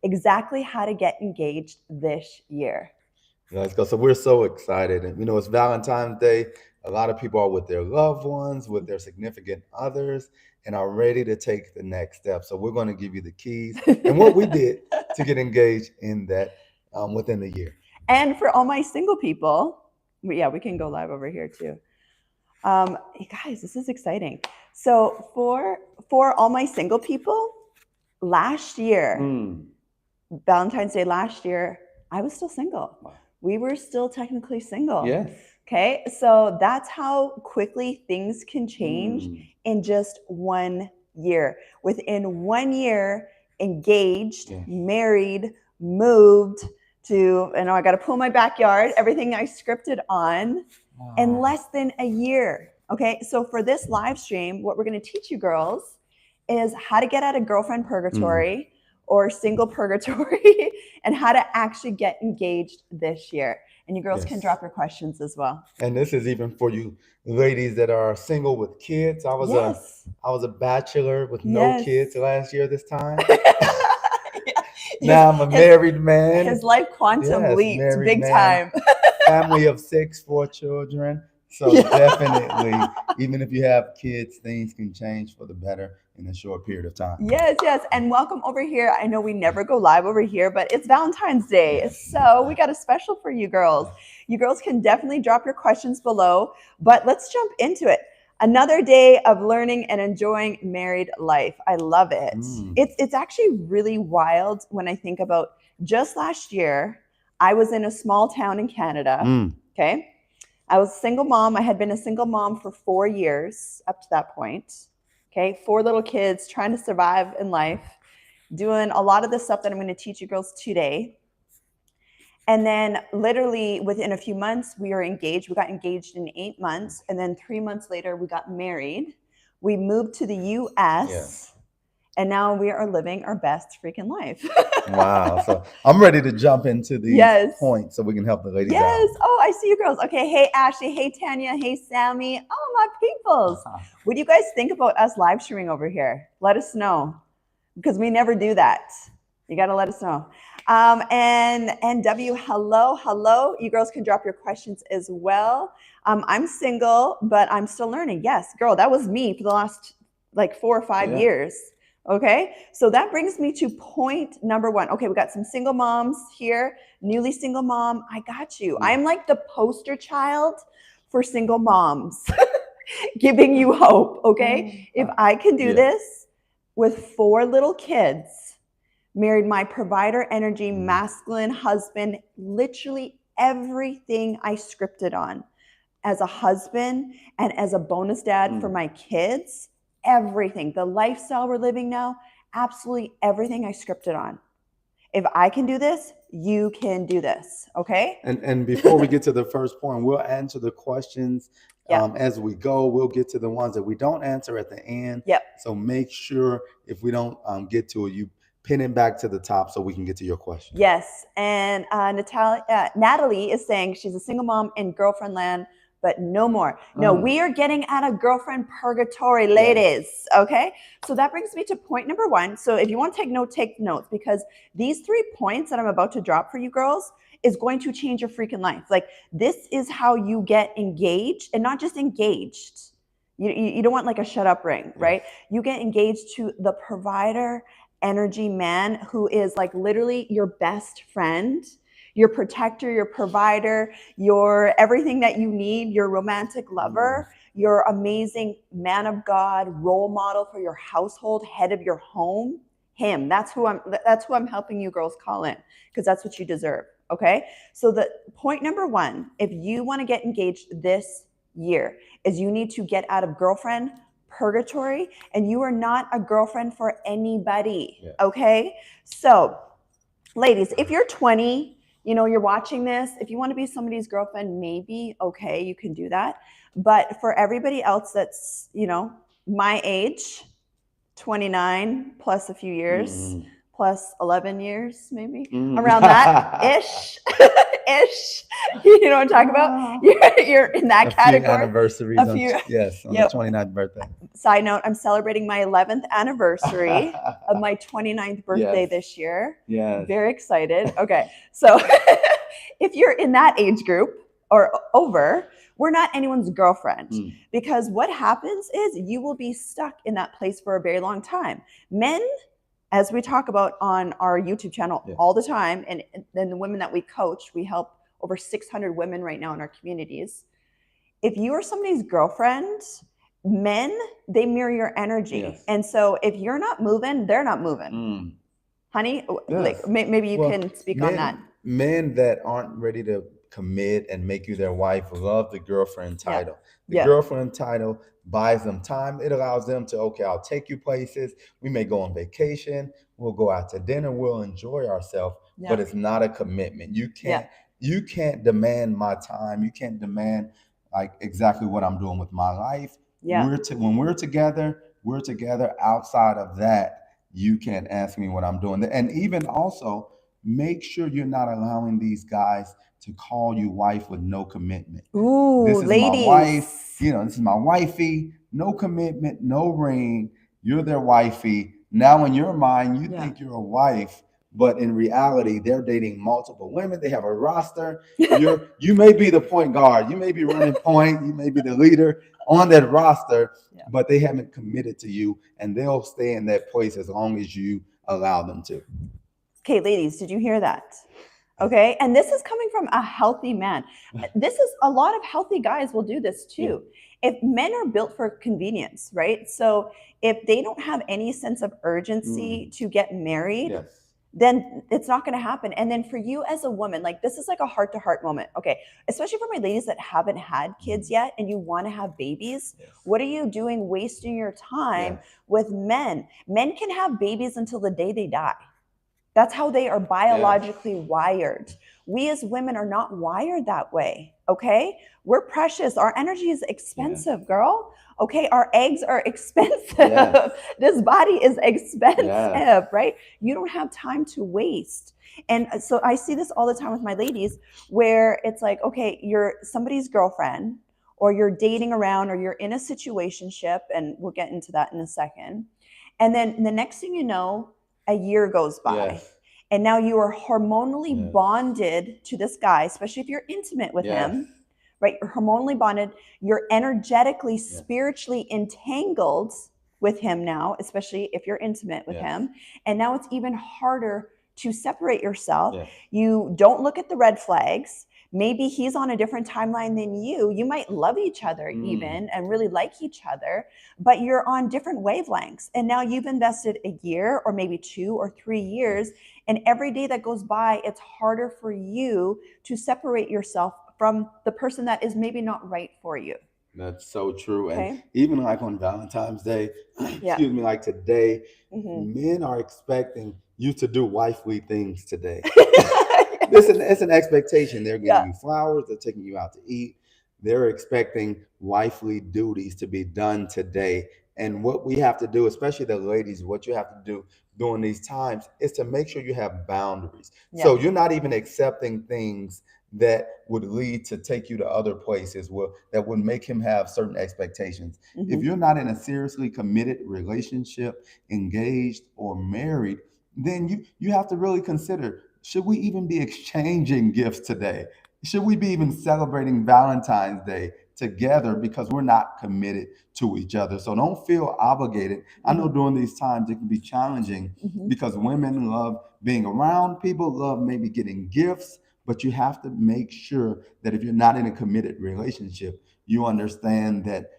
exactly how to get engaged this year. Let's go. So we're so excited. And, it's Valentine's Day. A lot of people are with their loved ones, with their significant others, and are ready to take the next step. So we're going to give you the keys and what we did to get engaged in that within the year. And for all my single people, yeah, we can go live over here too. You guys, this is exciting. So for all my single people, last year, Valentine's Day last year, I was still single. Wow. We were still technically single. Yes. Okay, so that's how quickly things can change in just 1 year. Within 1 year, engaged, married, moved to, I got to pull my backyard, everything I scripted on in less than a year. Okay, so for this live stream, what we're going to teach you girls is how to get out of girlfriend purgatory or single purgatory and how to actually get engaged this year. And you girls can drop your questions as well. And this is even for you ladies that are single with kids. I was a bachelor with no kids last year this time. Now I'm a married man. His life quantum leaped big time. Family of 6, 4 children. So definitely, even if you have kids, things can change for the better in a short period of time. Yes. And welcome over here. I know we never go live over here, but it's Valentine's Day. So we got a special for you girls. You girls can definitely drop your questions below, but let's jump into it. Another day of learning and enjoying married life. I love it. It's actually really wild when I think about just last year, I was in a small town in Canada. Okay. I was a single mom. I had been a single mom for 4 years up to that point. Okay. 4 little kids trying to survive in life, doing a lot of the stuff that I'm going to teach you girls today. And then literally within a few months, we were engaged. We got engaged in 8 months. And then 3 months later, we got married. We moved to the US. And now we are living our best freaking life. Wow. So I'm ready to jump into these points so we can help the ladies out. Oh, I see you girls. Okay. Hey, Ashley. Hey, Tanya. Hey, Sammy. Oh, my peoples. What do you guys think about us live streaming over here? Let us know, because we never do that. You got to let us know. And W, hello. You girls can drop your questions as well. I'm single, but I'm still learning. Yes, girl, that was me for the last 4 or 5 years. Okay, so that brings me to point number 1. Okay, we got some single moms here, newly single mom. I got you. I'm like the poster child for single moms, giving you hope. Okay, if I can do this with 4 little kids, married my provider energy, masculine husband, literally everything I scripted on as a husband and as a bonus dad for my kids. Everything, the lifestyle we're living now, absolutely everything I scripted on. If I can do this, you can do this. Okay. And before we get to the first point, we'll answer the questions as we go. We'll get to the ones that we don't answer at the end. So make sure if we don't get to it, you pin it back to the top so we can get to your question. Yes. And Natalie is saying she's a single mom in girlfriend land, but no more. No, we are getting out of girlfriend purgatory, ladies. Okay. So that brings me to point number 1. So if you want to take notes, because these 3 points that I'm about to drop for you girls is going to change your freaking life. Like, this is how you get engaged, and not just engaged. You don't want like a shut up ring, right? You get engaged to the provider energy man who is like literally your best friend, your protector, your provider, your everything that you need, your romantic lover, your amazing man of God, role model for your household, head of your home. Him. That's who I'm helping you girls call in, because that's what you deserve. Okay. So the point number 1, if you want to get engaged this year, is you need to get out of girlfriend purgatory, and you are not a girlfriend for anybody. Okay. So ladies, if you're 20, you're watching this, if you want to be somebody's girlfriend, maybe, okay, you can do that. But for everybody else that's, my age, 29 plus a few years, plus 11 years, maybe Mm. around that ish. Ish. You know what I'm talking about? You're in that A few category. anniversaries A on, few. yes, on the Yep. 29th birthday. Side note, I'm celebrating my 11th anniversary of my 29th birthday Yes. this year. Yes. Very excited. Okay. So if you're in that age group or over, we're not anyone's girlfriend. Mm. Because what happens is you will be stuck in that place for a very long time. Men, as we talk about on our YouTube channel Yes. all the time, and then the women that we coach, we help over 600 women right now in our communities. If you are somebody's girlfriend, men, they mirror your energy. Yes. And so if you're not moving, they're not moving. Mm. Honey, Yes. like maybe you Well, can speak on that. Men that aren't ready to commit and make you their wife love the girlfriend Yeah. title. The Yeah. girlfriend title buys them time. It allows them to, okay, I'll take you places. We may go on vacation. We'll go out to dinner. We'll enjoy ourselves. Yeah. But it's not a commitment. You can't. Yeah. You can't demand my time. You can't demand like exactly what I'm doing with my life. Yeah. When we're together. We're together. Outside of that, you can't ask me what I'm doing. And even also, make sure you're not allowing these guys to call you wife with no commitment. Ooh, This is ladies. my wife. This is my wifey. No commitment, no ring. You're their wifey. Now in your mind, you think you're a wife, but in reality, they're dating multiple women. They have a roster. You may be the point guard. You may be running point. You may be the leader on that roster, but they haven't committed to you, and they'll stay in that place as long as you allow them to. Okay, ladies, did you hear that? Okay, and this is coming from a healthy man. This is a lot of healthy guys will do this too. If men are built for convenience, right? So if they don't have any sense of urgency to get married, then it's not going to happen. And then for you as a woman, like this is like a heart-to-heart moment. Okay, especially for my ladies that haven't had kids yet and you want to have babies, what are you doing wasting your time with men? Men can have babies until the day they die. That's how they are biologically wired. We as women are not wired that way, okay? We're precious. Our energy is expensive, girl. Okay, our eggs are expensive. This body is expensive, right? You don't have time to waste. And so I see this all the time with my ladies where it's like, okay, you're somebody's girlfriend or you're dating around or you're in a situationship, and we'll get into that in a second. And then the next thing you know, a year goes by and now you are hormonally bonded to this guy, especially if you're intimate with him, right? You're hormonally bonded. You're energetically, spiritually entangled with him now, especially if you're intimate with him. And now it's even harder to separate yourself. You don't look at the red flags. Maybe he's on a different timeline than you. You might love each other even and really like each other, but you're on different wavelengths. And now you've invested a year or maybe 2 or 3 years. And every day that goes by, it's harder for you to separate yourself from the person that is maybe not right for you. That's so true. And even like on Valentine's Day, excuse me, like today, men are expecting you to do wifely things today. It's an expectation. They're getting you flowers. They're taking you out to eat. They're expecting wifely duties to be done today. And what we have to do, especially the ladies, what you have to do during these times is to make sure you have boundaries. So you're not even accepting things that would lead to take you to other places that would make him have certain expectations. If you're not in a seriously committed relationship, engaged or married, then you have to really consider, should we even be exchanging gifts today? Should we be even celebrating Valentine's Day together because we're not committed to each other? So don't feel obligated. I know during these times it can be challenging because women love being around people, love maybe getting gifts, but you have to make sure that if you're not in a committed relationship, you understand that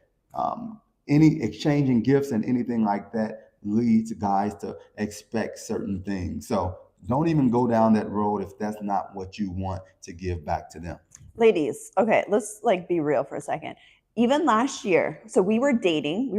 any exchanging gifts and anything like that leads guys to expect certain things. So don't even go down that road if that's not what you want to give back to them. Ladies, okay, let's like be real for a second. Even last year, so we were dating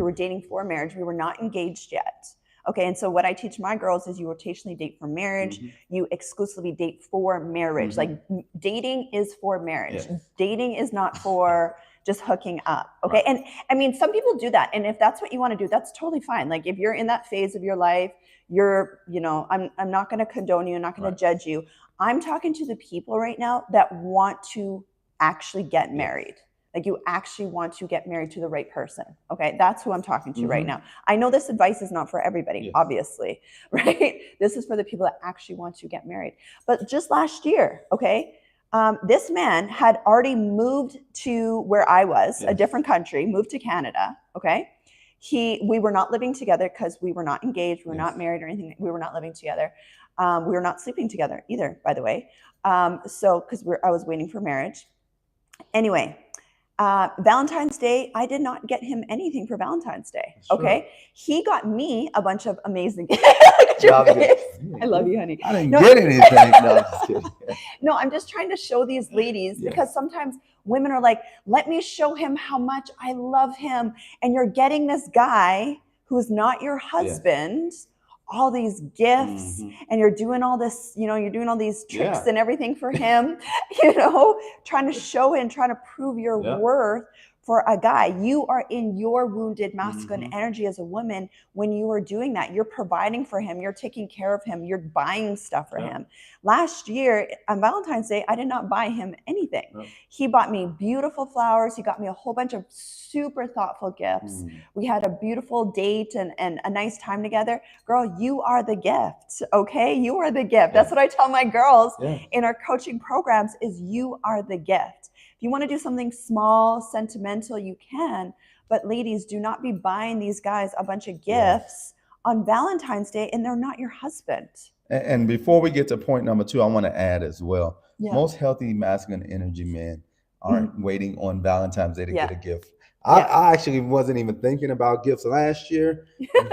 for marriage. We were not engaged yet. Okay, and so what I teach my girls is you rotationally date for marriage. You exclusively date for marriage. Like dating is for marriage. Yes. Dating is not for just hooking up. Okay, Right. and I mean, some people do that, and if that's what you want to do, that's totally fine. Like if you're in that phase of your life, I'm not going to condone you. I'm not going to judge you. I'm talking to the people right now that want to actually get married. Like you actually want to get married to the right person. Okay, that's who I'm talking to right now. I know this advice is not for everybody, obviously, right? This is for the people that actually want to get married. But just last year, okay, this man had already moved to where I was, a different country, moved to Canada, okay? We were not living together because we were not engaged, we were not married or anything. We were not living together. We were not sleeping together either, by the way. Because I was waiting for marriage. Anyway, Valentine's Day, I did not get him anything for Valentine's Day. Okay, he got me a bunch of amazing. I love you, honey. I didn't get anything. No, I'm just kidding. No, I'm just trying to show these ladies because sometimes women are like, let me show him how much I love him. And you're getting this guy who's not your husband, all these gifts, and you're doing all this, you're doing all these tricks and everything for him, trying to show him, trying to prove your worth for a guy. You are in your wounded masculine energy as a woman when you are doing that. You're providing for him. You're taking care of him. You're buying stuff for him. Last year on Valentine's Day, I did not buy him anything. He bought me beautiful flowers. He got me a whole bunch of super thoughtful gifts. We had a beautiful date and a nice time together. Girl, you are the gift, okay? You are the gift. That's what I tell my girls in our coaching programs is you are the gift. If you want to do something small, sentimental, you can. But ladies, do not be buying these guys a bunch of gifts on Valentine's Day and they're not your husband. And before we get to point number 2, I want to add as well. Most healthy masculine energy men aren't waiting on Valentine's Day to get a gift. I actually wasn't even thinking about gifts last year,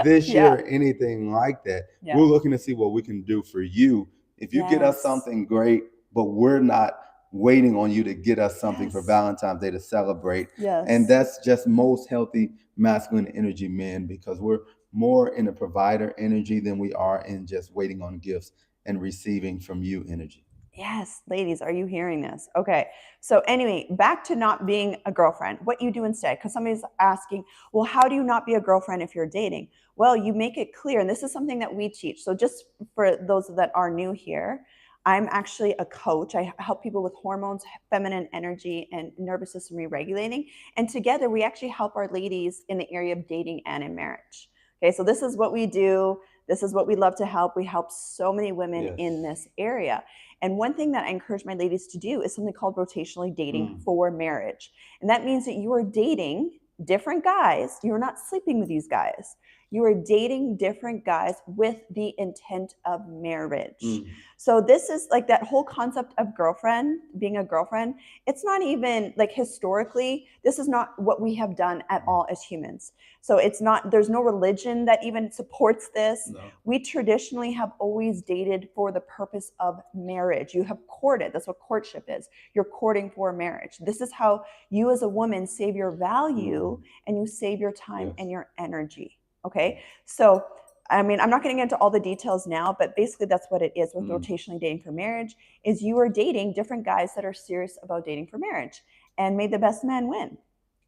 this year, anything like that. We're looking to see what we can do for you. If you get us something great, but we're not waiting on you to get us something for Valentine's Day to celebrate. And that's just most healthy masculine energy men, because we're more in the provider energy than we are in just waiting on gifts and receiving from you energy. Yes, ladies, are you hearing this? Okay. So anyway, back to not being a girlfriend, what you do instead, because somebody's asking, well, how do you not be a girlfriend if you're dating? Well, you make it clear, and this is something that we teach. So just for those that are new here, I'm actually a coach. I help people with hormones, feminine energy, and nervous system re-regulating. And together, we actually help our ladies in the area of dating and in marriage. Okay, so this is what we do. This is what we love to help. We help so many women in this area. And one thing that I encourage my ladies to do is something called rotationally dating for marriage. And that means that you are dating different guys. You're not sleeping with these guys. You are dating different guys with the intent of marriage. So this is like that whole concept of girlfriend, being a girlfriend. It's not even like historically, this is not what we have done at all as humans. So it's not, there's no religion that even supports this. No. We traditionally have always dated for the purpose of marriage. You have courted. That's what courtship is. You're courting for marriage. This is how you as a woman save your value and you save your time and your energy. Okay, so I mean, I'm not getting into all the details now, but basically that's what it is with rotationally dating for marriage, is you are dating different guys that are serious about dating for marriage, and may the best man win.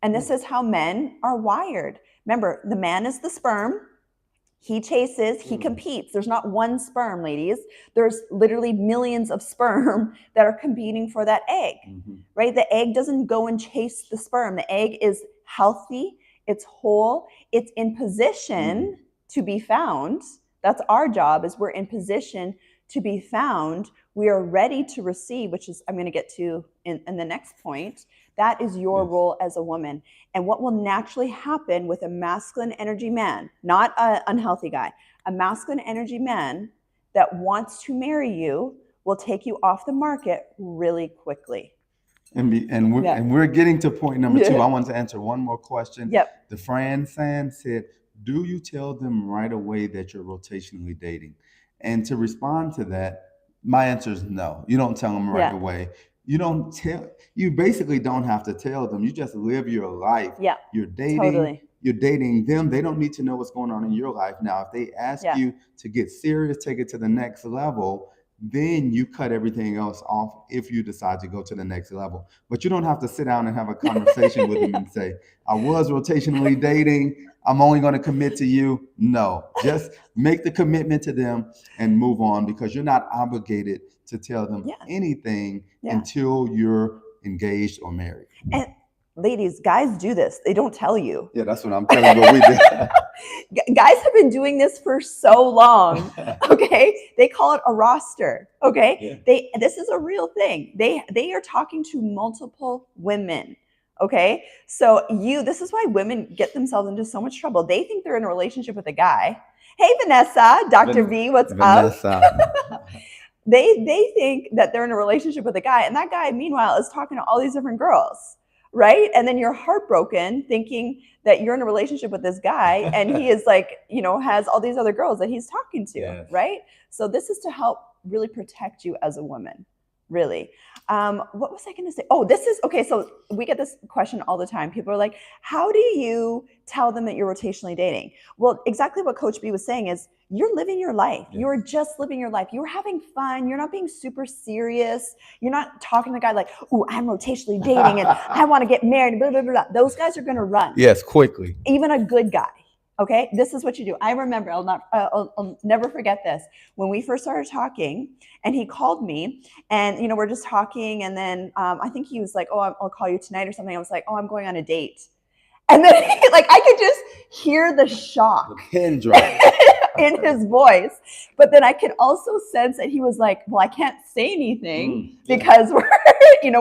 And this is how men are wired. Remember, the man is the sperm. He chases, he competes. There's not one sperm, ladies. There's literally millions of sperm that are competing for that egg, right? The egg doesn't go and chase the sperm. The egg is healthy. It's whole, it's in position to be found. That's our job, is we're in position to be found. We are ready to receive, which is I'm going to get to in the next point. That is your role as a woman. And what will naturally happen with a masculine energy man, not an unhealthy guy, a masculine energy man that wants to marry you will take you off the market really quickly. And we're getting to point number 2. I want to answer one more question. The Fran fan said, do you tell them right away that you're rotationally dating? And to respond to that, my answer is no. You don't tell them right away. You basically don't have to tell them. You just live your life. You're dating. you're dating them. They don't need to know what's going on in your life. Now, if they ask Yeah. you to get serious, take it to the next level, then you cut everything else off if you decide to go to the next level. But you don't have to sit down and have a conversation with them and say, I was rotationally dating. I'm only going to commit to you. No, just make the commitment to them and move on, because you're not obligated to tell them Yeah. anything Yeah. until you're engaged or married. And ladies, guys do this. They don't tell you. Yeah, that's what I'm telling you what we did. Guys have been doing this for so long. Okay, they call it a roster. Okay, this is a real thing. They are talking to multiple women. Okay, so this is why women get themselves into so much trouble. They think they're in a relationship with a guy. Hey, Vanessa, Dr. V, what's Vanessa. up? They think that they're in a relationship with a guy, and that guy, meanwhile, is talking to all these different girls, right? And then you're heartbroken thinking that you're in a relationship with this guy, and he is like, has all these other girls that he's talking to, right? So this is to help really protect you as a woman, really. What was I going to say? Oh, this is, okay, so we get this question all the time. People are like, how do you tell them that you're rotationally dating? Well, exactly what Coach B was saying is, you're living your life. Yes. You're just living your life. You're having fun. You're not being super serious. You're not talking to a guy like, ooh, I'm rotationally dating and I want to get married, blah, blah, blah, blah. Those guys are going to run. Yes, quickly. Even a good guy. Okay, this is what you do. I remember, I'll never forget this. When we first started talking, and he called me, and we're just talking, and then I think he was like, "Oh, I'll call you tonight" or something. I was like, "Oh, I'm going on a date," and then I could just hear the shock, the pin drop in his voice. But then I could also sense that he was like, "Well, I can't say anything because we're,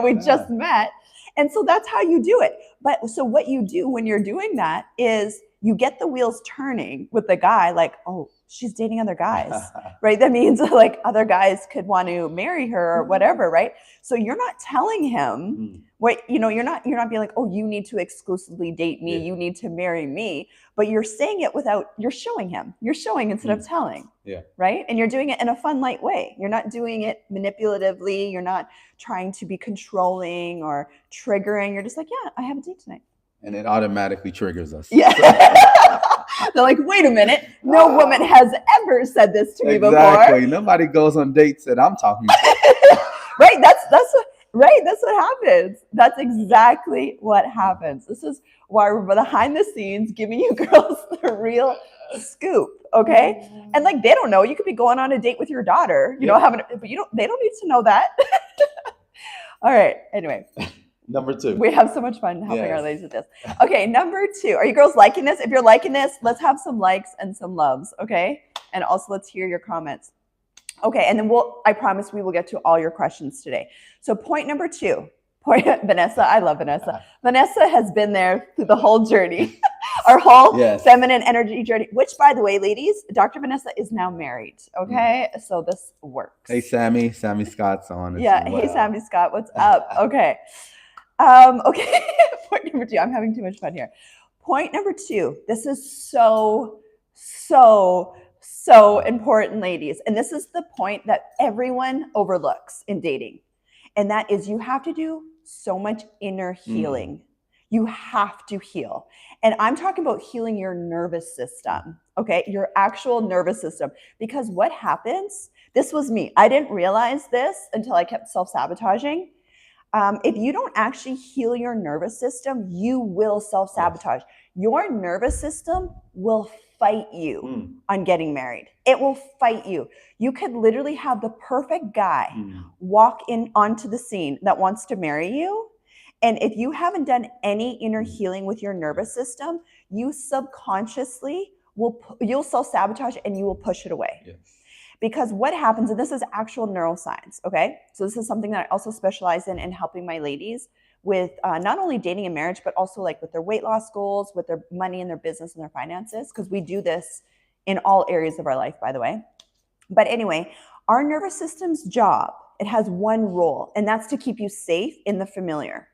we just met," and so that's how you do it. But so what you do when you're doing that is, you get the wheels turning with the guy, like, oh, she's dating other guys, right? That means like other guys could want to marry her or whatever, right? So you're not telling him what, you're not being like, oh, you need to exclusively date me. You need to marry me. But you're saying it you're showing him. You're showing instead of telling, right? And you're doing it in a fun, light way. You're not doing it manipulatively. You're not trying to be controlling or triggering. You're just like, yeah, I have a date tonight. And it automatically triggers us. Yeah. They're like, wait a minute. No woman has ever said this to me before. Exactly. Nobody goes on dates that I'm talking to. Right. That's what happens. That's exactly what happens. This is why we're behind the scenes giving you girls the real scoop. Okay. And like, they don't know. You could be going on a date with your daughter, but they don't need to know that. All right. Anyway. Number 2. We have so much fun helping our ladies with this. Okay, number 2. Are you girls liking this? If you're liking this, let's have some likes and some loves, okay? And also let's hear your comments. Okay, and then I promise we will get to all your questions today. So point number 2. Vanessa, I love Vanessa. Vanessa has been there through the whole journey. Our whole feminine energy journey, which, by the way, ladies, Dr. Vanessa is now married, okay? So this works. Hey, Sammy. Sammy Scott's on. Hey, Sammy Scott, what's up? Okay. Okay, point number 2. I'm having too much fun here. Point number 2. This is so important, ladies. And this is the point that everyone overlooks in dating. And that is, you have to do so much inner healing. You have to heal. And I'm talking about healing your nervous system, okay? Your actual nervous system. Because what happens, this was me. I didn't realize this until I kept self-sabotaging. If you don't actually heal your nervous system, you will self-sabotage. Your nervous system will fight you on getting married. It will fight you. You could literally have the perfect guy walk in onto the scene that wants to marry you. And if you haven't done any inner healing with your nervous system, you subconsciously you'll self-sabotage and you will push it away. Yes. Because what happens, and this is actual neuroscience, okay? So this is something that I also specialize in helping my ladies with not only dating and marriage, but also like with their weight loss goals, with their money and their business and their finances, because we do this in all areas of our life, by the way. But anyway, our nervous system's job, it has one role, and that's to keep you safe in the familiar.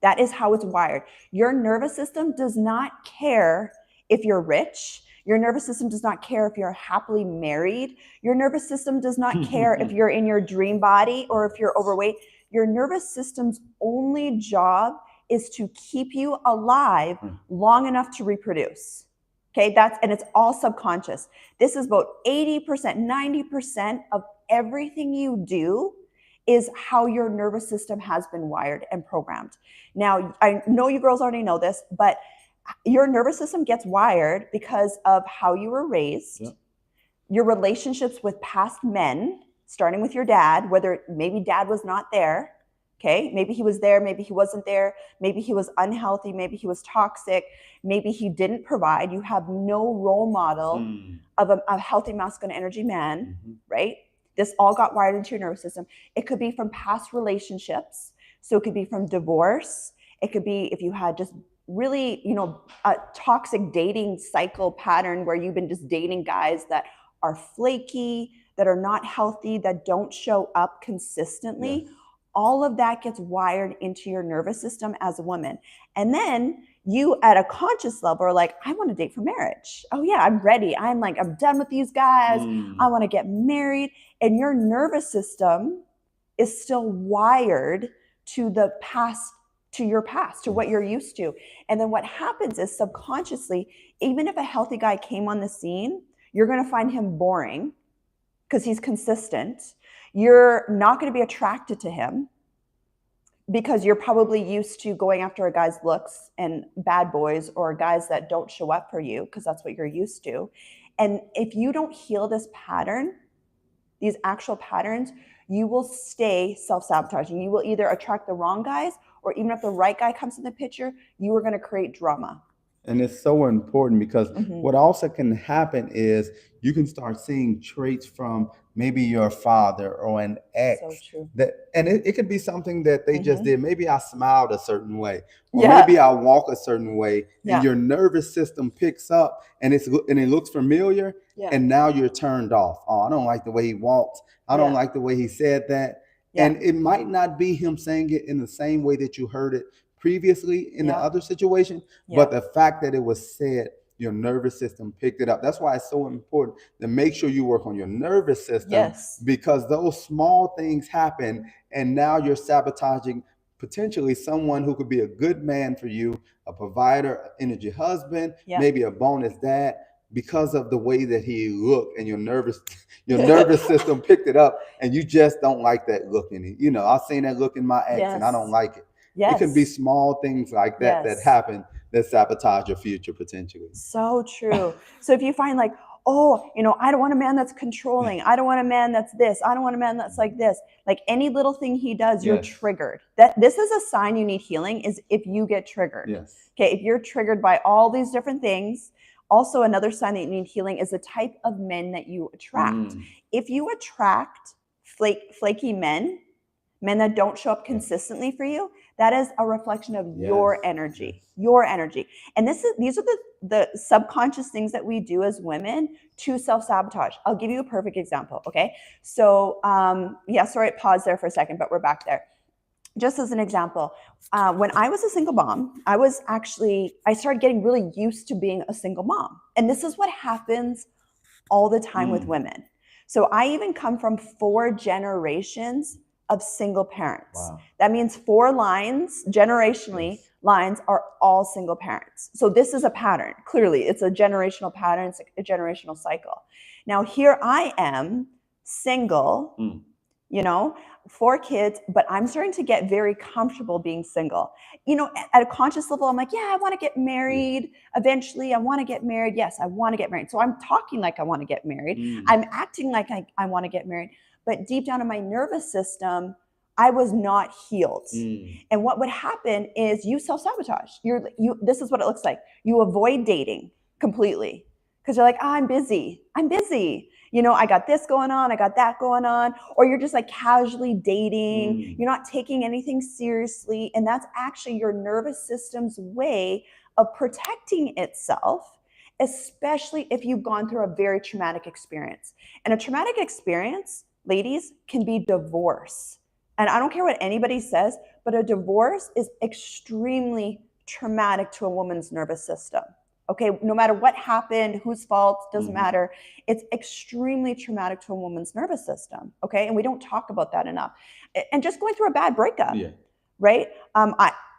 That is how it's wired. Your nervous system does not care if you're rich. Your nervous system does not care if you're happily married. Your nervous system does not care if you're in your dream body or if you're overweight. Your nervous system's only job is to keep you alive Mm. long enough to reproduce. Okay, and it's all subconscious. This is about 80%, 90% of everything you do is how your nervous system has been wired and programmed. Now, I know you girls already know this, but your nervous system gets wired because of how you were raised, Yep. your relationships with past men, starting with your dad, whether maybe dad was not there, okay? Maybe he was there, maybe he wasn't there, maybe he was unhealthy, maybe he was toxic, maybe he didn't provide. You have no role model of a healthy masculine energy man, right? This all got wired into your nervous system. It could be from past relationships. So it could be from divorce. It could be if you had just really, a toxic dating cycle pattern where you've been just dating guys that are flaky, that are not healthy, that don't show up consistently. Yes. All of that gets wired into your nervous system as a woman. And then you at a conscious level are like, I want to date for marriage. Oh yeah, I'm ready. I'm done with these guys. I want to get married. And your nervous system is still wired to the past, to your past, to what you're used to. And then what happens is subconsciously, even if a healthy guy came on the scene, you're going to find him boring because he's consistent. You're not going to be attracted to him because you're probably used to going after a guy's looks and bad boys or guys that don't show up for you because that's what you're used to. And if you don't heal this pattern, these actual patterns, you will stay self-sabotaging. You will either attract the wrong guys, or even if the right guy comes in the picture, you are going to create drama. And it's so important because what also can happen is you can start seeing traits from maybe your father or an ex. So true. And it could be something that they just did. Maybe I smiled a certain way, or Yeah. maybe I walk a certain way, Yeah. and your nervous system picks up and it looks familiar. Yeah. And now you're turned off. Oh, I don't like the way he walks. I don't like the way he said that. Yeah. And it might not be him saying it in the same way that you heard it previously in the other situation, but the fact that it was said, your nervous system picked it up. That's why it's so important to make sure you work on your nervous system, because those small things happen and now you're sabotaging potentially someone who could be a good man for you, a provider, energy husband, maybe a bonus dad, because of the way that he looked, and your nervous system picked it up, and you just don't like that look in it. I've seen that look in my ex, and I don't like it. It can be small things like that that happen that sabotage your future potentially. So true. So if you find I don't want a man that's controlling. I don't want a man that's this. I don't want a man that's like this. Like any little thing he does, you're triggered. This is a sign you need healing, is if you get triggered. Yes. Okay, if you're triggered by all these different things. Also, another sign that you need healing is the type of men that you attract. If you attract flaky men that don't show up consistently for you, that is a reflection of your energy, your energy. And these are the subconscious things that we do as women to self-sabotage. I'll give you a perfect example, okay? So, sorry, pause there for a second, but we're back there. Just as an example, when I was a single mom, I started getting really used to being a single mom. And this is what happens all the time with women. So I even come from 4 generations of single parents. Wow. That means 4 lines, generationally, lines are all single parents. So this is a pattern. Clearly, it's a generational pattern. It's a generational cycle. Now, here I am, single, 4 kids, but I'm starting to get very comfortable being single. At a conscious level, I'm like, I want to get married. Eventually, I want to get married. Yes, I want to get married. So I'm talking like I want to get married. I'm acting like I want to get married. But deep down in my nervous system, I was not healed. And what would happen is you self-sabotage. This is what it looks like. You avoid dating completely because you're like, I'm busy. I got this going on. I got that going on. Or you're just casually dating. You're not taking anything seriously. And that's actually your nervous system's way of protecting itself, especially if you've gone through a very traumatic experience. And a traumatic experience, ladies, can be divorce. And I don't care what anybody says, but a divorce is extremely traumatic to a woman's nervous system. Okay, no matter what happened, whose fault, doesn't matter. It's extremely traumatic to a woman's nervous system. Okay, and we don't talk about that enough. And just going through a bad breakup, right?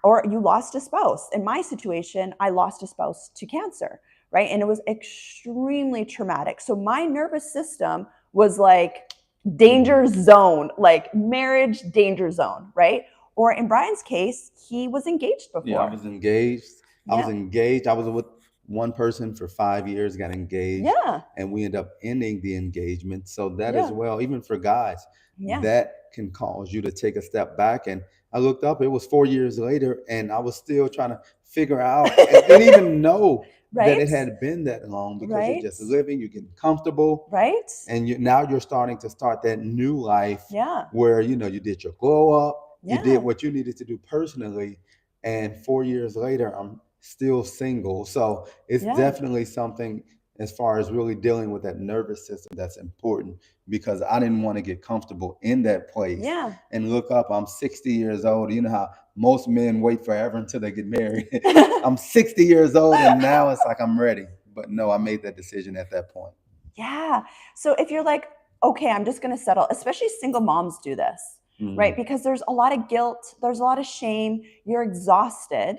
or you lost a spouse. In my situation, I lost a spouse to cancer, right? And it was extremely traumatic. So my nervous system was like danger zone, like marriage danger zone, right? Or in Brian's case, he was engaged before. Yeah, I was engaged. I was with one person for 5 years, got engaged, and we ended up ending the engagement. So that as well, even for guys, that can cause you to take a step back. And I looked up, it was 4 years later, and I was still trying to figure out, and didn't even know that it had been that long, because you're just living, you're getting comfortable, and now you're starting to start that new life, where you did your glow up, you did what you needed to do personally, and 4 years later, I'm still single. So it's definitely something, as far as really dealing with that nervous system, that's important, because I didn't want to get comfortable in that place. And look up, I'm 60 years old. You know how most men wait forever until they get married. I'm 60 years old, and now it's like I'm ready. But no, I made that decision at that point. Yeah. So if you're like, okay, I'm just going to settle, especially single moms do this, right? Because there's a lot of guilt, there's a lot of shame, you're exhausted,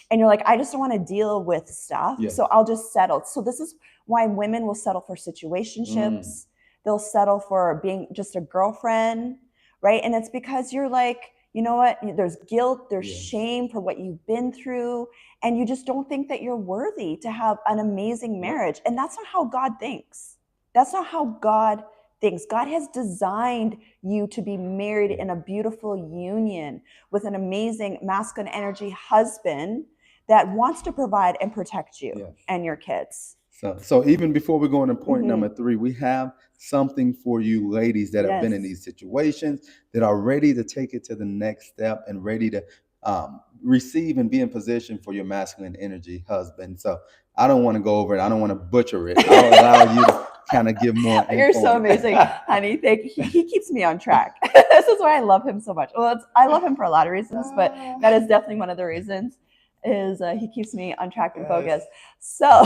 and you're like, I just don't want to deal with stuff, so I'll just settle. So this is why women will settle for situationships. They'll settle for being just a girlfriend, right? And it's because you're like, you know what? There's guilt, there's shame for what you've been through, and you just don't think that you're worthy to have an amazing marriage. And that's not how God thinks. That's not how God thinks. God has designed you to be married in a beautiful union with an amazing masculine energy husband that wants to provide and protect you and your kids. So even before we go into point number 3, we have something for you ladies that have been in these situations, that are ready to take it to the next step and ready to receive and be in position for your masculine energy husband. So I don't want to go over it. I don't want to butcher it. I'll allow you to kind of give more info. You're so amazing, honey. Thank you. He keeps me on track. This is why I love him so much. Well, I love him for a lot of reasons, but that is definitely one of the reasons. Is he keeps me on track and focused. So,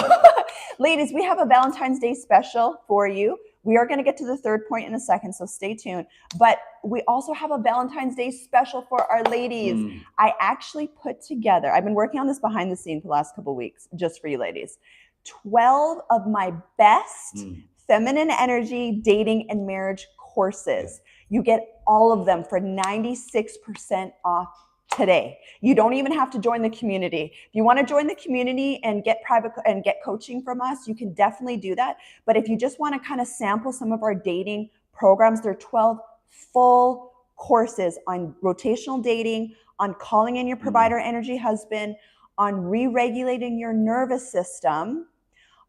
ladies, we have a Valentine's Day special for you. We are going to get to the third point in a second, so stay tuned. But we also have a Valentine's Day special for our ladies. I actually put together, I've been working on this behind the scenes for the last couple of weeks, just for you ladies, 12 of my best feminine energy dating and marriage courses. You get all of them for 96% off today. You don't even have to join the community. If you want to join the community and get private and get coaching from us, you can definitely do that. But if you just want to kind of sample some of our dating programs, there are 12 full courses on rotational dating, on calling in your provider energy husband, on re-regulating your nervous system,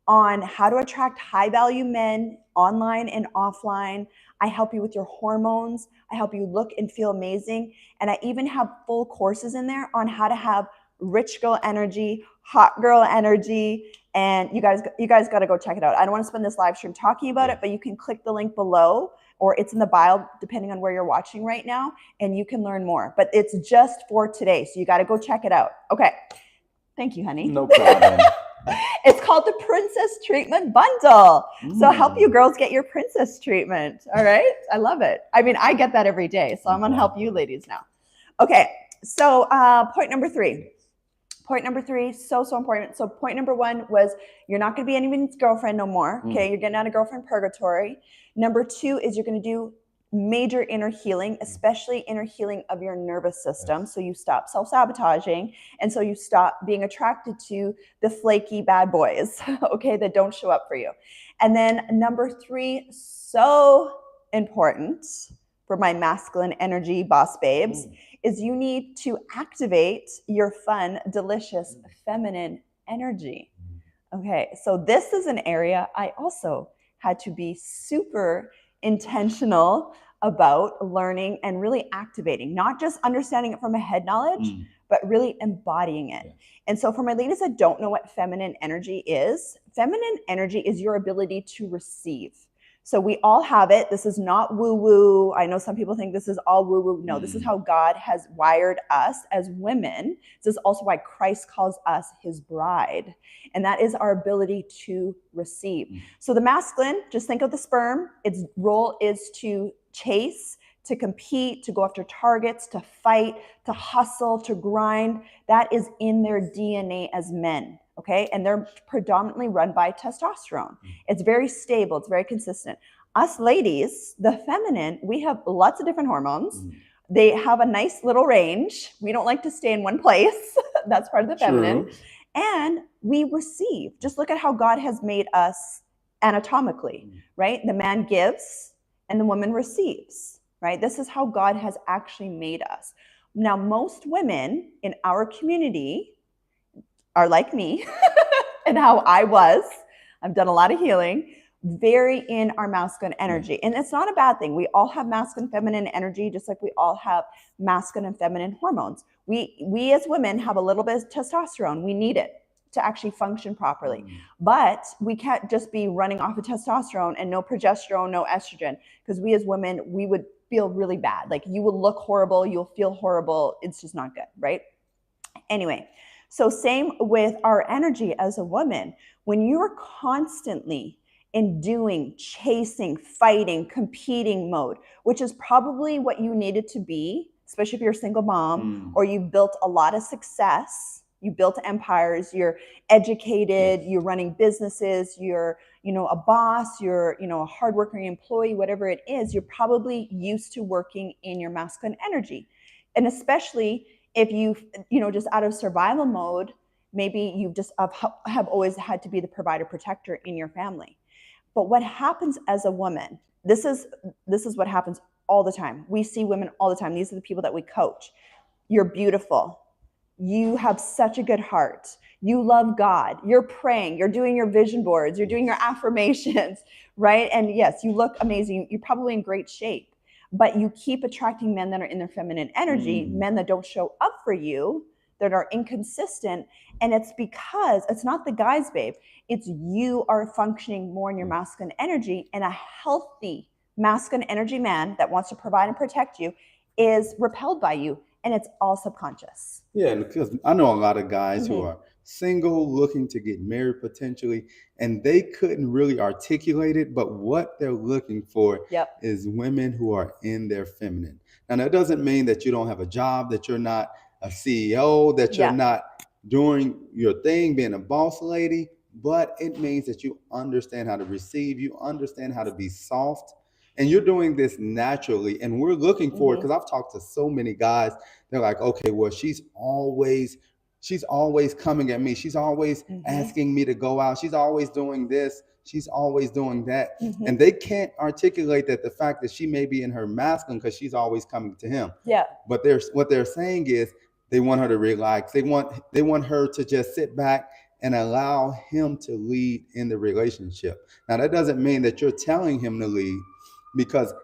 on how to attract high value men online and offline. I help you with your hormones. I help you look and feel amazing. And I even have full courses in there on how to have rich girl energy, hot girl energy. And you guys got to go check it out. I don't want to spend this live stream talking about it, but you can click the link below, or it's in the bio, depending on where you're watching right now, and you can learn more. But it's just for today, so you got to go check it out. Okay. Thank you, honey. No problem. It's called the Princess Treatment Bundle. So help you girls get your princess treatment. All right. I love it. I mean, I get that every day. So I'm going to help you ladies now. Okay. So point number 3. Point number 3, so important. So point number 1 was you're not going to be anyone's girlfriend no more. Okay. You're getting out of girlfriend purgatory. Number 2 is you're going to do major inner healing, especially inner healing of your nervous system. So you stop self-sabotaging, and so you stop being attracted to the flaky bad boys, okay, that don't show up for you. And then number 3, so important for my masculine energy boss babes, is you need to activate your fun, delicious, feminine energy. Okay, so this is an area I also had to be super intentional about learning and really activating, not just understanding it from a head knowledge, but really embodying it. And so for my ladies that don't know what feminine energy is your ability to receive. So we all have it. This is not woo-woo. I know some people think this is all woo-woo. No, this is how God has wired us as women. This is also why Christ calls us his bride. And that is our ability to receive. So the masculine, just think of the sperm. Its role is to chase, to compete, to go after targets, to fight, to hustle, to grind. That is in their DNA as men, okay? And they're predominantly run by testosterone. It's very stable, it's very consistent. Us ladies, the feminine, we have lots of different hormones. They have a nice little range. We don't like to stay in one place. That's part of the feminine. True. And we receive. Just look at how God has made us anatomically, right? The man gives and the woman receives, right? This is how God has actually made us. Now, most women in our community are like me and how I was. I've done a lot of healing, very in our masculine energy. And it's not a bad thing. We all have masculine, feminine energy, just like we all have masculine and feminine hormones. We as women have a little bit of testosterone. We need it to actually function properly. But we can't just be running off of testosterone and no progesterone, no estrogen, because we as women, we would feel really bad. Like you will look horrible, you'll feel horrible. It's just not good, right? Anyway, so same with our energy as a woman. When you're constantly in doing, chasing, fighting, competing mode, which is probably what you needed to be, especially if you're a single mom or you've built a lot of success, you built empires, you're educated, you're running businesses, you're, a boss, you're, a hardworking employee, whatever it is, you're probably used to working in your masculine energy. And especially if you've, just out of survival mode, maybe you just have always had to be the provider protector in your family. But what happens as a woman, this is what happens all the time. We see women all the time. These are the people that we coach. You're beautiful. You have such a good heart. You love God. You're praying. You're doing your vision boards. You're doing your affirmations, right? And yes, you look amazing. You're probably in great shape. But you keep attracting men that are in their feminine energy, men that don't show up for you, that are inconsistent. And it's because it's not the guys, babe. It's you are functioning more in your masculine energy, and a healthy masculine energy man that wants to provide and protect you is repelled by you. And it's all subconscious. Yeah, because I know a lot of guys who are single, looking to get married potentially, and they couldn't really articulate it, but what they're looking for is women who are in their feminine. Now, that doesn't mean that you don't have a job, that you're not a CEO, that you're not doing your thing, being a boss lady, but it means that you understand how to receive, you understand how to be soft, and you're doing this naturally. And we're looking for it, because I've talked to so many guys. They're like, okay, well, she's always coming at me. She's always asking me to go out. She's always doing this. She's always doing that. And they can't articulate that the fact that she may be in her masculine because she's always coming to him. Yeah. But what they're saying is they want her to relax. They want her to just sit back and allow him to lead in the relationship. Now, that doesn't mean that you're telling him to lead, because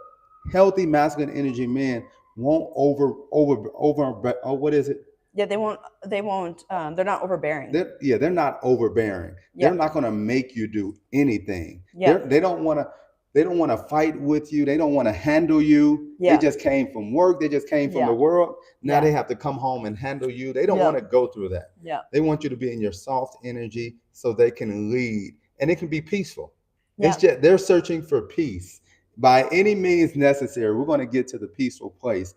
healthy masculine energy men won't what is it? Yeah, they won't, they're not overbearing. They're not overbearing. They're not going to make you do anything. They don't want to fight with you. They don't want to handle you. They just came from work. They just came from the world. Now they have to come home and handle you. They don't want to go through that. They want you to be in your soft energy so they can lead, and it can be peaceful. It's just they're searching for peace. By any means necessary, we're going to get to the peaceful place.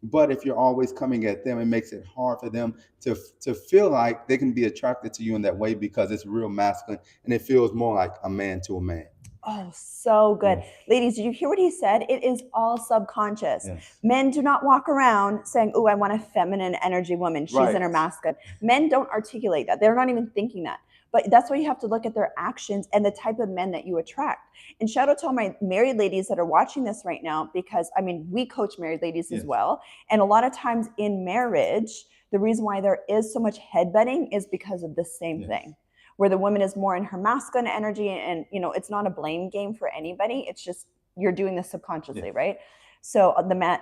But if you're always coming at them, it makes it hard for them to feel like they can be attracted to you in that way, because it's real masculine and it feels more like a man to a man. Oh, so good. Yes. Ladies, did you hear what he said? It is all subconscious. Yes. Men do not walk around saying, oh, I want a feminine energy woman. She's in her masculine. Men don't articulate that. They're not even thinking that. But that's why you have to look at their actions and the type of men that you attract. And shout out to all my married ladies that are watching this right now, because we coach married ladies as well. And a lot of times in marriage, the reason why there is so much headbutting is because of the same thing, where the woman is more in her masculine energy. And, it's not a blame game for anybody. It's just, you're doing this subconsciously, right? So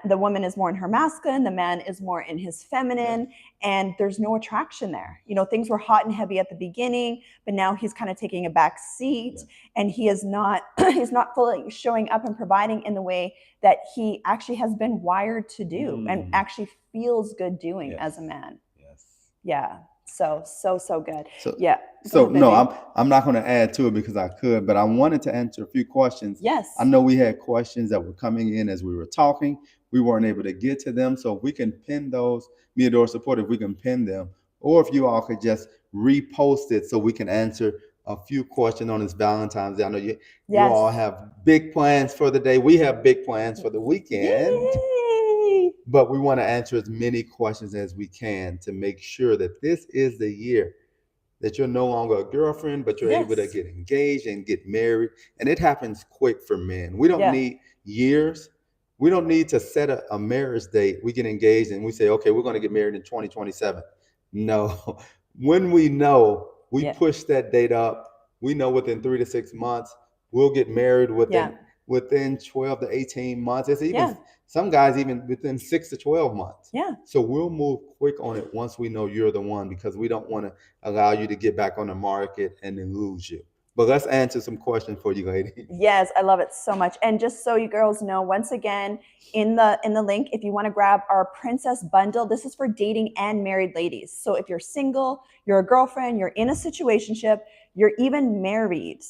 the woman is more in her masculine, the man is more in his feminine, and there's no attraction there. Things were hot and heavy at the beginning, but now he's kind of taking a back seat, and he is not, he's not fully showing up and providing in the way that he actually has been wired to do and actually feels good doing as a man. Yeah. So good. I'm not going to add to it because I could, but I wanted to answer a few questions. Yes. I know we had questions that were coming in as we were talking. we weren't able to get to them. So if we can pin those, me and Adora support, if we can pin them, or if you all could just repost it so we can answer a few questions on this Valentine's Day. I know you Yes. all have big plans for the day. We have big plans for the weekend. Yay! But we want to answer as many questions as we can to make sure that this is the year that you're no longer a girlfriend, but you're able to Yes. get engaged and get married. And it happens quick for men. We don't Yeah. need years. We don't need to set a marriage date. We get engaged and we say, okay, we're going to get married in 2027. No. When we know, we Yeah. push that date up. We know within 3 to 6 months, we'll get married Yeah. within 12 to 18 months. It's even Yeah. some guys even within 6 to 12 months. Yeah. So we'll move quick on it once we know you're the one, because we don't want to allow you to get back on the market and then lose you. But let's answer some questions for you, ladies. Yes, I love it so much. And just so you girls know, once again, in the link, if you want to grab our princess bundle, this is for dating and married ladies. So if you're single, you're a girlfriend, you're in a situationship, you're even married,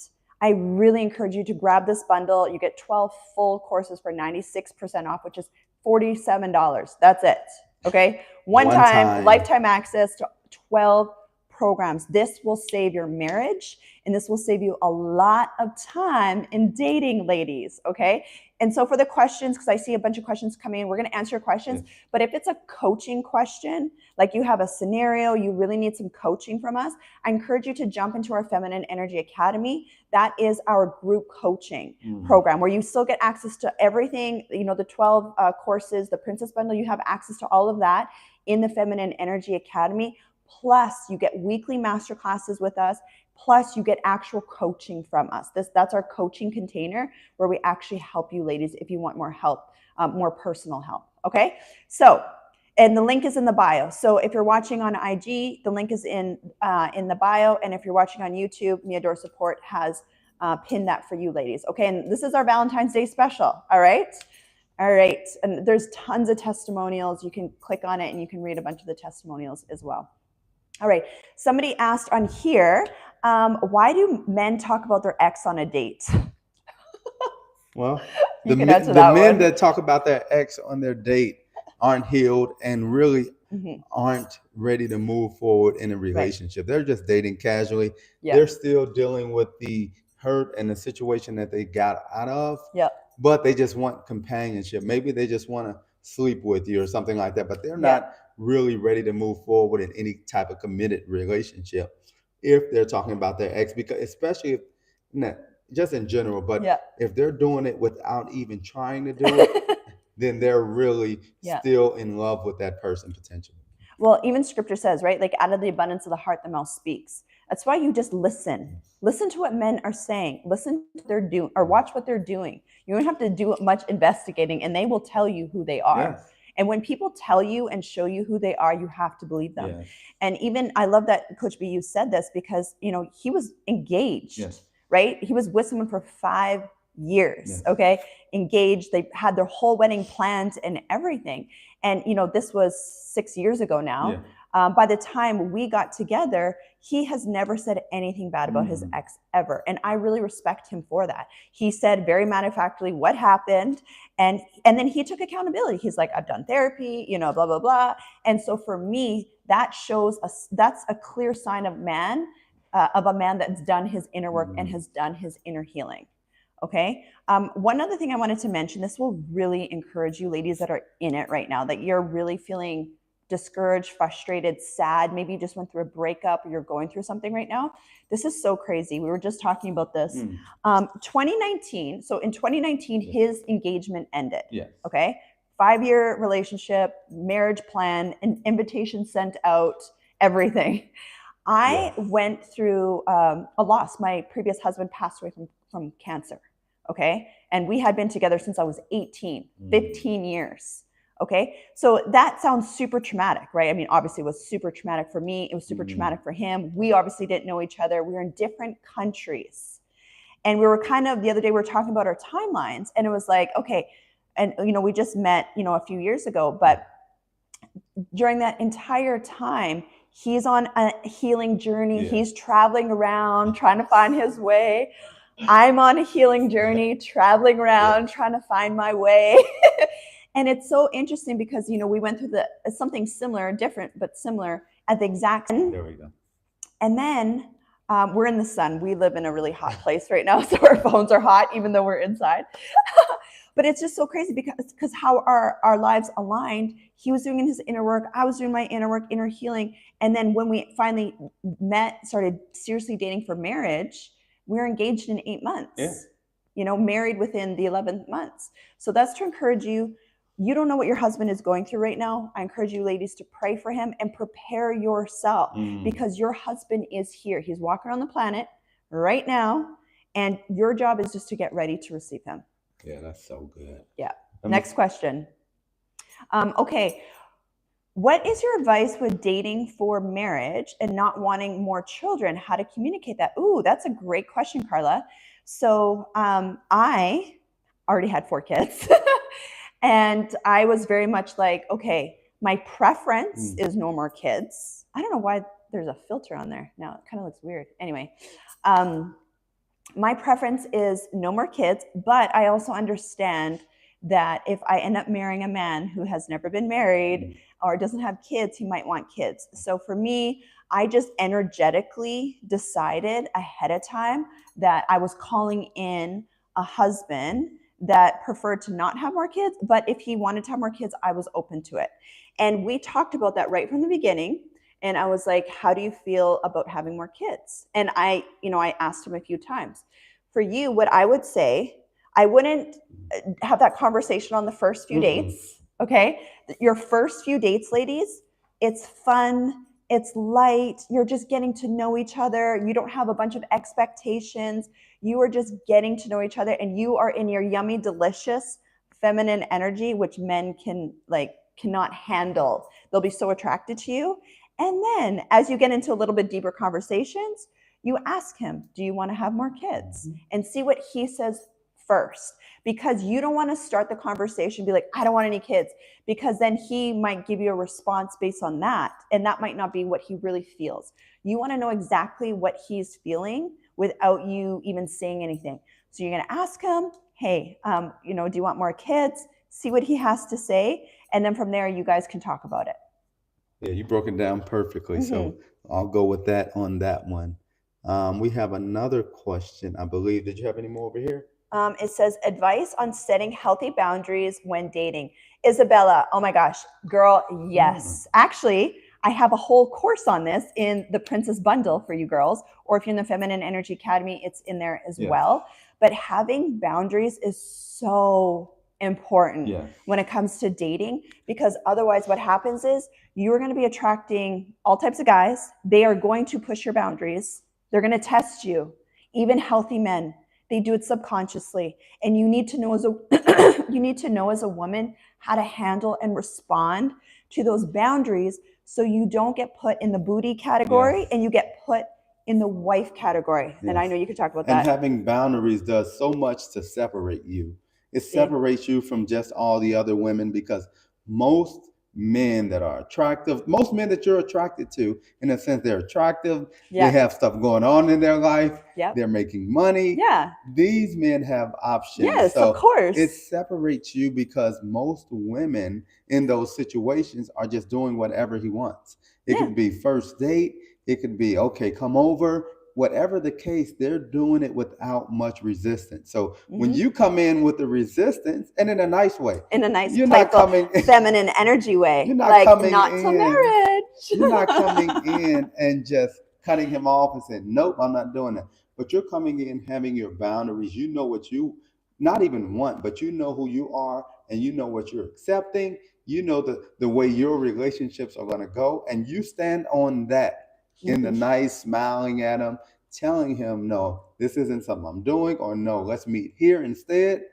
I really encourage you to grab this bundle. You get 12 full courses for 96% off, which is $47. That's it. Okay. One time, lifetime access to 12 programs. This will save your marriage, and this will save you a lot of time in dating, ladies. Okay. And so for the questions, because I see a bunch of questions coming in, we're going to answer your questions. Yes. But if it's a coaching question, like you have a scenario, you really need some coaching from us, I encourage you to jump into our Feminine Energy Academy. That is our group coaching program where you still get access to everything, you know, the 12 courses, the Princess Bundle, you have access to all of that in the Feminine Energy Academy. Plus, you get weekly master classes with us. Plus, you get actual coaching from us. That's our coaching container where we actually help you, ladies, if you want more help, more personal help. Okay, so and the link is in the bio. So if you're watching on IG, the link is in the bio, and if you're watching on YouTube, Adora Support has pinned that for you, ladies. Okay, and this is our Valentine's Day special. All right. All right, and there's tons of testimonials. You can click on it and you can read a bunch of the testimonials as well. All right, somebody asked on here, why do men talk about their ex on a date? Well, the men that talk about their ex on their date aren't healed and really aren't ready to move forward in a relationship. Right. They're just dating casually. Yeah. They're still dealing with the hurt and the situation that they got out of. Yeah. But they just want companionship. Maybe they just want to sleep with you or something like that. But they're not really ready to move forward in any type of committed relationship if they're talking about their ex, because especially if, just in general, but if they're doing it without even trying to do it, then they're really still in love with that person potentially. Well, even scripture says, right? Like out of the abundance of the heart, the mouth speaks. That's why you just listen. Listen to what men are saying. Listen to what they're doing or watch what they're doing. You don't have to do much investigating, and they will tell you who they are. Yes. And when people tell you and show you who they are, you have to believe them. Yes. And even, I love that Coach B, you said this because, you know, he was engaged, right? He was with someone for 5 years, okay? Engaged, they had their whole wedding planned and everything. And, you know, this was 6 years ago now. Yeah. By the time we got together, he has never said anything bad about his ex ever. And I really respect him for that. He said very matter-of-factly what happened. And then he took accountability. He's like, I've done therapy, you know, blah, blah, blah. And so for me, that shows us, that's a clear sign of a man that's done his inner work and has done his inner healing. Okay. One other thing I wanted to mention, this will really encourage you ladies that are in it right now, that you're really feeling discouraged, frustrated, sad. Maybe you just went through a breakup or you're going through something right now. This is so crazy. We were just talking about this. 2019. So in 2019, his engagement ended. Yes. Okay. 5-year relationship, marriage plan, an invitation sent out, everything. I went through a loss. My previous husband passed away from cancer. Okay. And we had been together since I was 18, 15 years. Okay. So that sounds super traumatic, right? I mean, obviously it was super traumatic for me. It was super traumatic for him. We obviously didn't know each other. We were in different countries. And we were kind of, the other day we were talking about our timelines, and it was like, okay. And, you know, we just met, you know, a few years ago, but during that entire time, he's on a healing journey. Yeah. He's traveling around, trying to find his way. I'm on a healing journey, traveling around, trying to find my way. And it's so interesting because, we went through something similar, different, but similar at the exact same. There we go. And then we're in the sun. We live in a really hot place right now, so our phones are hot, even though we're inside. But it's just so crazy because how our lives aligned. He was doing his inner work. I was doing my inner work, inner healing. And then when we finally started seriously dating for marriage, we were engaged in 8 months. Yeah. Married within the 11th months. So that's to encourage you. You don't know what your husband is going through right now. I encourage you ladies to pray for him and prepare yourself because your husband is here. He's walking on the planet right now. And your job is just to get ready to receive him. Yeah, that's so good. Yeah. Next question. Okay. What is your advice with dating for marriage and not wanting more children? How to communicate that? Ooh, that's a great question, Carla. So I already had 4 kids. And I was very much like, okay, my preference is no more kids. I don't know why there's a filter on there. Now it kind of looks weird. Anyway, my preference is no more kids, but I also understand that if I end up marrying a man who has never been married or doesn't have kids, he might want kids. So for me, I just energetically decided ahead of time that I was calling in a husband that preferred to not have more kids, but if he wanted to have more kids, I was open to it. And we talked about that right from the beginning. And I was like, how do you feel about having more kids? And I asked him a few times. For you, what I would say, I wouldn't have that conversation on the first few dates, okay? Your first few dates, ladies, it's fun, it's light, you're just getting to know each other, you don't have a bunch of expectations, you are just getting to know each other, and you are in your yummy, delicious, feminine energy, which men cannot handle. They'll be so attracted to you. And then as you get into a little bit deeper conversations, you ask him, do you want to have more kids? And see what he says first, because you don't want to start the conversation, be like, I don't want any kids, because then he might give you a response based on that. And that might not be what he really feels. You want to know exactly what he's feeling without you even saying anything. So you're going to ask him, hey, do you want more kids? See what he has to say. And then from there, you guys can talk about it. Yeah, you broke it down perfectly. So I'll go with that on that one. We have another question, I believe. Did you have any more over here? It says advice on setting healthy boundaries when dating. Isabella, oh my gosh, girl, yes. Actually, I have a whole course on this in the Princess Bundle for you girls, or if you're in the Feminine Energy Academy, it's in there as well. But having boundaries is so important when it comes to dating, because otherwise what happens is you're going to be attracting all types of guys. They are going to push your boundaries. They're going to test you. Even healthy men, they do it subconsciously. And you need to know as a woman how to handle and respond to those boundaries so you don't get put in the booty category and you get put in the wife category. And I know you could talk about that. And having boundaries does so much to separate you. It separates you from just all the other women, because most men that are attractive, most men that you're attracted to, in a sense, they're attractive. They have stuff going on in their life. They're making money. These men have options. Yes, so of course. It separates you because most women in those situations are just doing whatever he wants. It could be first date. It could be, okay, come over. Whatever the case, they're doing it without much resistance. So when you come in with the resistance, and in a nice way, you're not coming feminine energy way, you're not coming not in, to marriage. You're not coming in and just cutting him off and saying, nope, I'm not doing that. But you're coming in having your boundaries. You know what you not even want, but you know who you are, and you know what you're accepting. You know the way your relationships are going to go, and you stand on that. In the nice, smiling at him, telling him, no, this isn't something I'm doing, or no, let's meet here instead.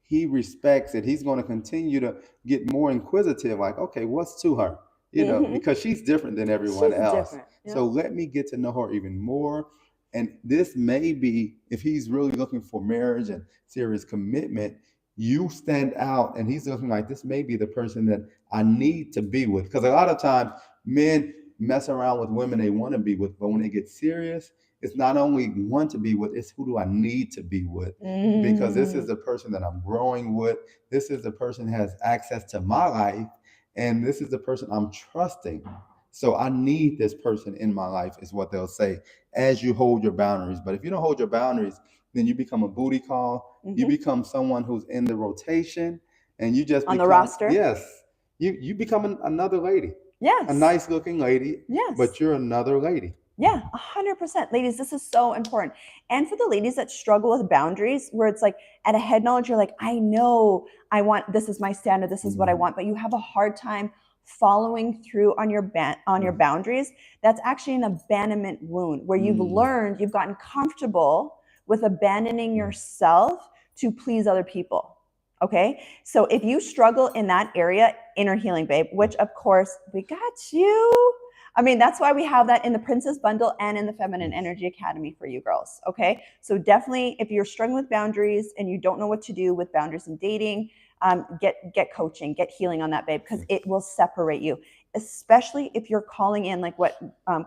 He respects it. He's going to continue to get more inquisitive, like, okay, what's to her? Because she's different than everyone else. So let me get to know her even more. And this may be, if he's really looking for marriage and serious commitment, you stand out and he's looking like, this may be the person that I need to be with. Because a lot of times men mess around with women they want to be with, but when they get serious, it's not only want to be with, it's who do I need to be with, because this is the person that I'm growing with. This is the person that has access to my life, and this is the person I'm trusting. So I need this person in my life, is what they'll say as you hold your boundaries. But if you don't hold your boundaries, then you become a booty call. You become someone who's in the rotation, and you just On the become, roster? yes, you become another lady. Yes. A nice looking lady. Yes. But you're another lady. Yeah, 100%. Ladies, this is so important. And for the ladies that struggle with boundaries, where it's like at a head knowledge, you're like, I know I want, this is my standard, this is what I want, but you have a hard time following through on your boundaries. That's actually an abandonment wound where you've learned, you've gotten comfortable with abandoning yourself to please other people. Okay. So if you struggle in that area, inner healing, babe, which of course we got you. I mean, that's why we have that in the Princess Bundle and in the Feminine Energy Academy for you girls. Okay. So definitely, if you're struggling with boundaries and you don't know what to do with boundaries in dating, get coaching, get healing on that, babe, because it will separate you, especially if you're calling in, like what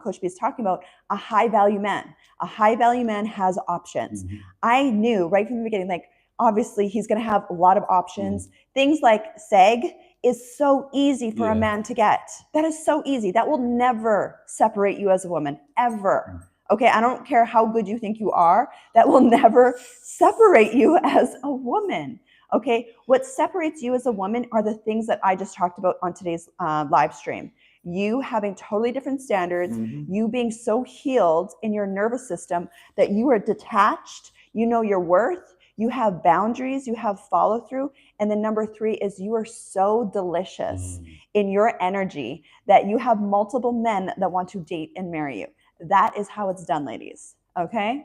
Coach B is talking about, a high value man. A high value man has options. I knew right from the beginning, like, obviously he's going to have a lot of options. Things like SEG is so easy for a man to get. That is so easy. That will never separate you as a woman, ever. Okay, I don't care how good you think you are. That will never separate you as a woman. Okay, what separates you as a woman are the things that I just talked about on today's live stream. You having totally different standards, you being so healed in your nervous system that you are detached, you know your worth, you have boundaries, you have follow through. And then number 3 is you are so delicious in your energy that you have multiple men that want to date and marry you. That is how it's done, ladies. Okay?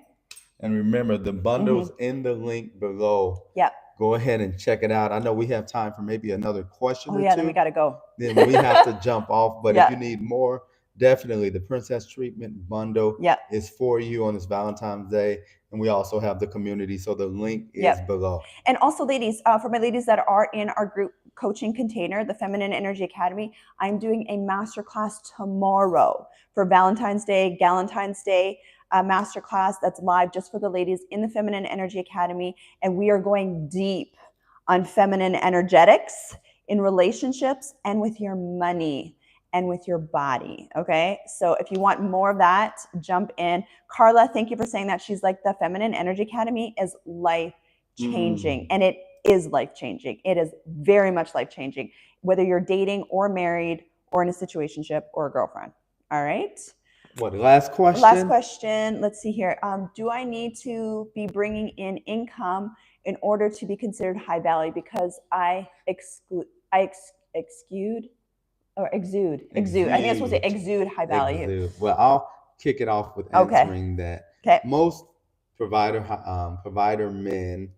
And remember, the bundle's in the link below. Yep. Go ahead and check it out. I know we have time for maybe another question or two. Then we got to go. Then we have to jump off. But if you need more, definitely the Princess Treatment Bundle is for you on this Valentine's Day. And we also have the community. So the link is below. And also, ladies, for my ladies that are in our group coaching container, the Feminine Energy Academy, I'm doing a masterclass tomorrow for Valentine's Day, Galentine's Day. A masterclass that's live just for the ladies in the Feminine Energy Academy. And we are going deep on feminine energetics in relationships and with your money and with your body. Okay. So if you want more of that, jump in. Carla, thank you for saying that. She's like, the Feminine Energy Academy is life changing. And it is life changing. It is very much life changing, whether you're dating or married or in a situationship or a girlfriend. All right. What, last question? Last question. Let's see here. Do I need to be bringing in income in order to be considered high value because I exude. I think I'm supposed to say exude high value. Exude. Well, I'll kick it off with answering that. Okay. Most provider men,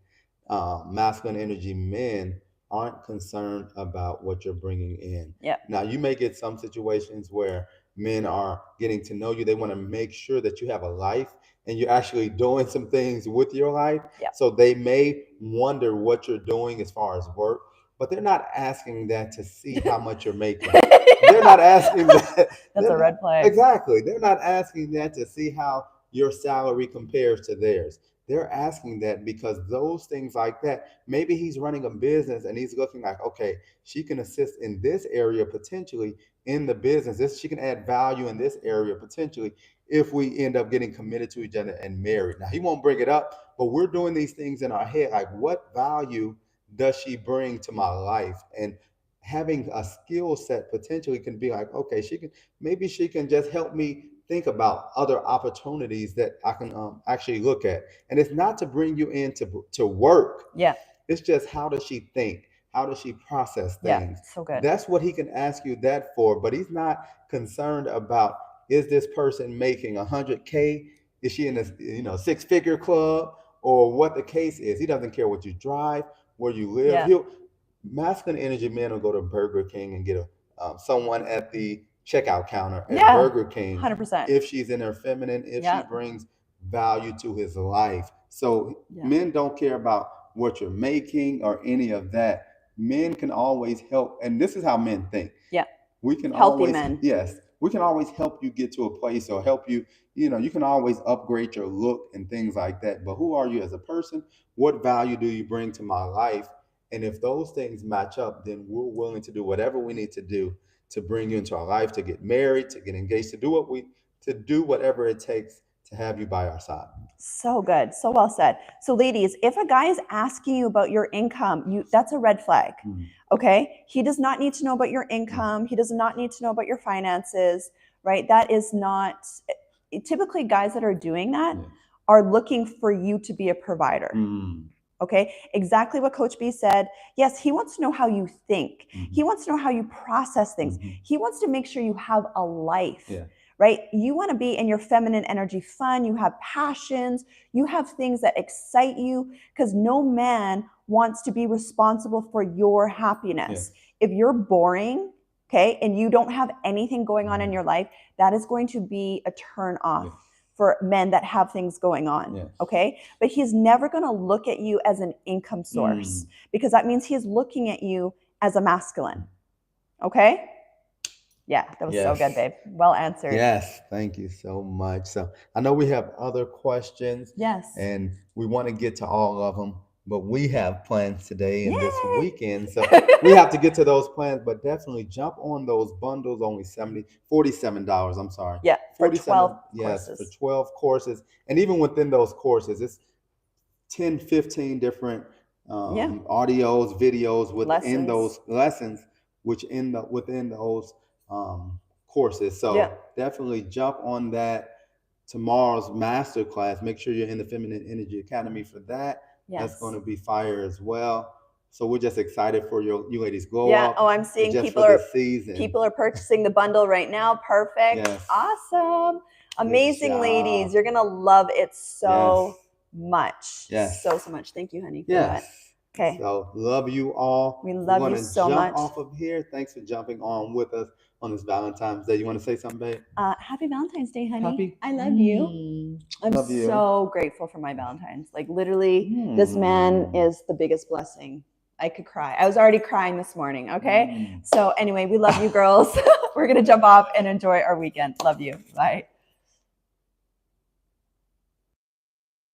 masculine energy men, aren't concerned about what you're bringing in. Now, you may get some situations where men are getting to know you. They want to make sure that you have a life and you're actually doing some things with your life. So they may wonder what you're doing as far as work, but they're not asking that to see how much you're making. They're not asking that. That's a red flag. Exactly. They're not asking that to see how your salary compares to theirs. They're asking that because those things like that, maybe he's running a business and he's looking like, okay, she can assist in this area potentially in the business. She can add value in this area potentially if we end up getting committed to each other and married. Now, he won't bring it up, but we're doing these things in our head. Like, what value does she bring to my life? And having a skill set potentially can be like, okay, maybe she can just help me think about other opportunities that I can actually look at. And it's not to bring you in to work. It's just, how does she think? How does she process things? So good. That's what he can ask you that for. But he's not concerned about, is this person making 100K? Is she in a 6-figure club? Or what the case is. He doesn't care what you drive, where you live. Masculine energy men will go to Burger King and get someone at the checkout counter at Burger King. 100%. If she's in her feminine, if she brings value to his life. So men don't care about what you're making or any of that. Men can always help. And this is how men think. We can Healthy always, men. yes, we can always help you get to a place or help you, you can always upgrade your look and things like that. But who are you as a person? What value do you bring to my life? And if those things match up, then we're willing to do whatever we need to do to bring you into our life, to get married, to get engaged, to do whatever it takes to have you by our side. So good. So well said. So ladies, if a guy is asking you about your income, that's a red flag. Okay? He does not need to know about your income. He does not need to know about your finances, right? That is not, typically guys that are doing that are looking for you to be a provider. Okay, exactly what Coach B said. Yes, he wants to know how you think. He wants to know how you process things. He wants to make sure you have a life, right? You want to be in your feminine energy fun. You have passions. You have things that excite you, because no man wants to be responsible for your happiness. If you're boring, okay, and you don't have anything going on in your life, that is going to be a turn off for men that have things going on, okay? But he's never gonna look at you as an income source, because that means he's looking at you as a masculine, okay? Yeah, that was so good, babe. Well answered. Yes, thank you so much. So I know we have other questions. Yes. And we want to get to all of them, but we have plans today and this weekend. So we have to get to those plans, but definitely jump on those bundles, only $47, I'm sorry. Yeah, for 12 yes, courses. for 12 courses. And even within those courses, it's 10, 15 different audios, videos within those lessons, within those courses. So definitely jump on that. Tomorrow's master class, make sure you're in the Feminine Energy Academy for that. That's going to be fire as well. So we're just excited for you ladies glow up. Oh, I'm seeing people are purchasing the bundle right now. Perfect. Awesome. Amazing, ladies. You're gonna love it so much. So much. Thank you, honey, for that. Okay. So love you all. We love you so much. Jump off of here. Thanks for jumping on with us on this Valentine's Day. You want to say something, babe? Happy Valentine's Day, honey. I love you. I'm so grateful for my Valentine's. Like literally, this man is the biggest blessing. I could cry. I was already crying this morning, okay? So anyway, we love you girls. We're going to jump off and enjoy our weekend. Love you. Bye.